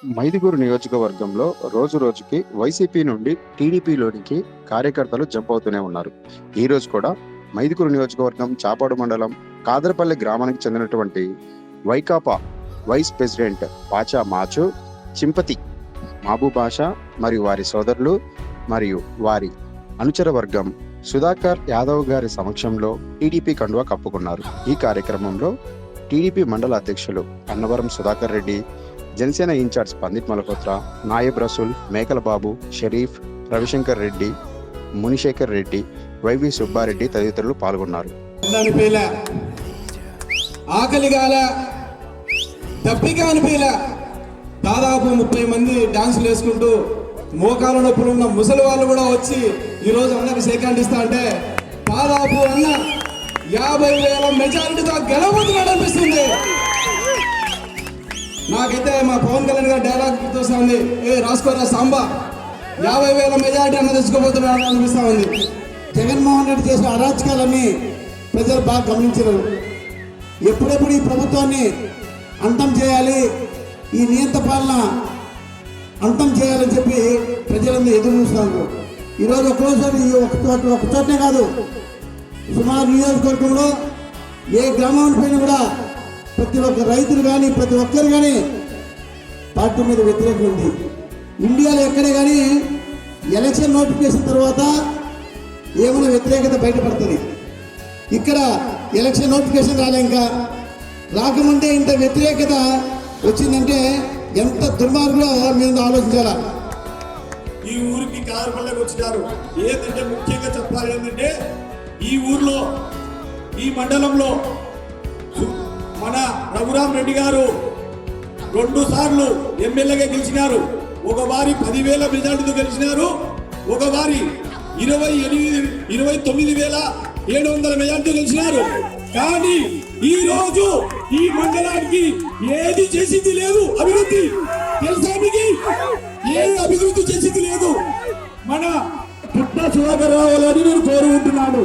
మైదుగురు నియోజకవర్గంలో రోజు రోజుకి వైసీపీ నుండి టీడీపీలోనికి కార్యకర్తలు జంప్ అవుతూనే ఉన్నారు. ఈ రోజు కూడా మైదుగురు నియోజకవర్గం చాపాడు మండలం కాదరపల్లి గ్రామానికి చెందినటువంటి వైకాపా వైస్ ప్రెసిడెంట్ పాచా మాచు, చింపతి మహబూబ్ బాషా మరియు వారి సోదరులు మరియు వారి అనుచర వర్గం సుధాకర్ యాదవ్ గారి సమక్షంలో టీడీపీ కండువా కప్పుకున్నారు. ఈ కార్యక్రమంలో టీడీపీ మండల అధ్యక్షులు అన్నవరం సుధాకర్ రెడ్డి, జనసేన ఇన్ఛార్జ్ పండిత్ మల్హోత్రా, నాయబ్ రసూల్, మేకల బాబు, షరీఫ్, రవిశంకర్ రెడ్డి, మునిశేఖర్ రెడ్డి, వైవి సుబ్బారెడ్డి తదితరులు పాల్గొన్నారు. దాదాపు 30 మంది డాన్సులు వేసుకుంటూ మోకాల నొప్పులు ఉన్న ముసలి వాళ్ళు కూడా వచ్చి ఈరోజు అన్నకు సేకాండ్ ఇస్తా అంటే దాదాపు అన్న 50,000 మెజారిటీతో గెలవబోతున్నాడు అనిపిస్తుంది. నాకైతే మా పవన్ కళ్యాణ్ గారు డైలాగ్ గుర్తొస్తుంది, రాసుకోరా సాంబా, 50,000 మెజారిటీ అన్న తెచ్చుకోబోతున్నాడు అనిపిస్తా ఉంది. జగన్మోహన్ రెడ్డి చేసిన అరాచకాలన్నీ ప్రజలు బాగా గమనించారు. ఎప్పుడెప్పుడు ఈ ప్రభుత్వాన్ని అంతం చేయాలి, ఈ నియంత పాలన అంతం చేయాలని చెప్పి ప్రజలందరూ ఎదురు చూస్తున్నారు. ఈరోజు ఒక్కరోజు ఒక చోటనే కాదు, సుమారు నియోజకవర్గంలో ఏ గ్రామం పైన కూడా ప్రతి ఒక్క రైతులు కానీ ప్రతి ఒక్కరు కానీ పార్టీ మీద వ్యతిరేకం ఉంది. ఇండియాలో ఎక్కడే కానీ ఎలక్షన్ నోటిఫికేషన్ తర్వాత ఏమైనా వ్యతిరేకత బయటపడుతుంది. ఇక్కడ ఎలక్షన్ నోటిఫికేషన్ రాలే, ఇంకా రాకముందే ఇంత వ్యతిరేకత వచ్చిందంటే ఎంత దుర్మార్గులో మీరు ఆలోచించాలా. ఈ ఊరికి కారపల్లెకి వచ్చినారు. ఏంటంటే ముఖ్యంగా చెప్పాలి ఏంటంటే ఈ ఊర్లో ఈ మండలంలో మన రఘురామ్ రెడ్డి గారు 2 సార్లు ఎమ్మెల్యేగా గెలిచినారు. ఒకవారి 10,000 మెజార్టీతో గెలిచినారు, ఒకవారి 29,700 మెజార్టీతో గెలిచినారు. కానీ ఈ రోజు ఈ మండలానికి ఏది చేసింది లేదు. అభివృద్ధి తెలుసా మీకు? ఏ అభివృద్ధి చేసింది లేదు. మన పుట్ట సుధాకర్ రావాలని నేను కోరుకుంటున్నాను.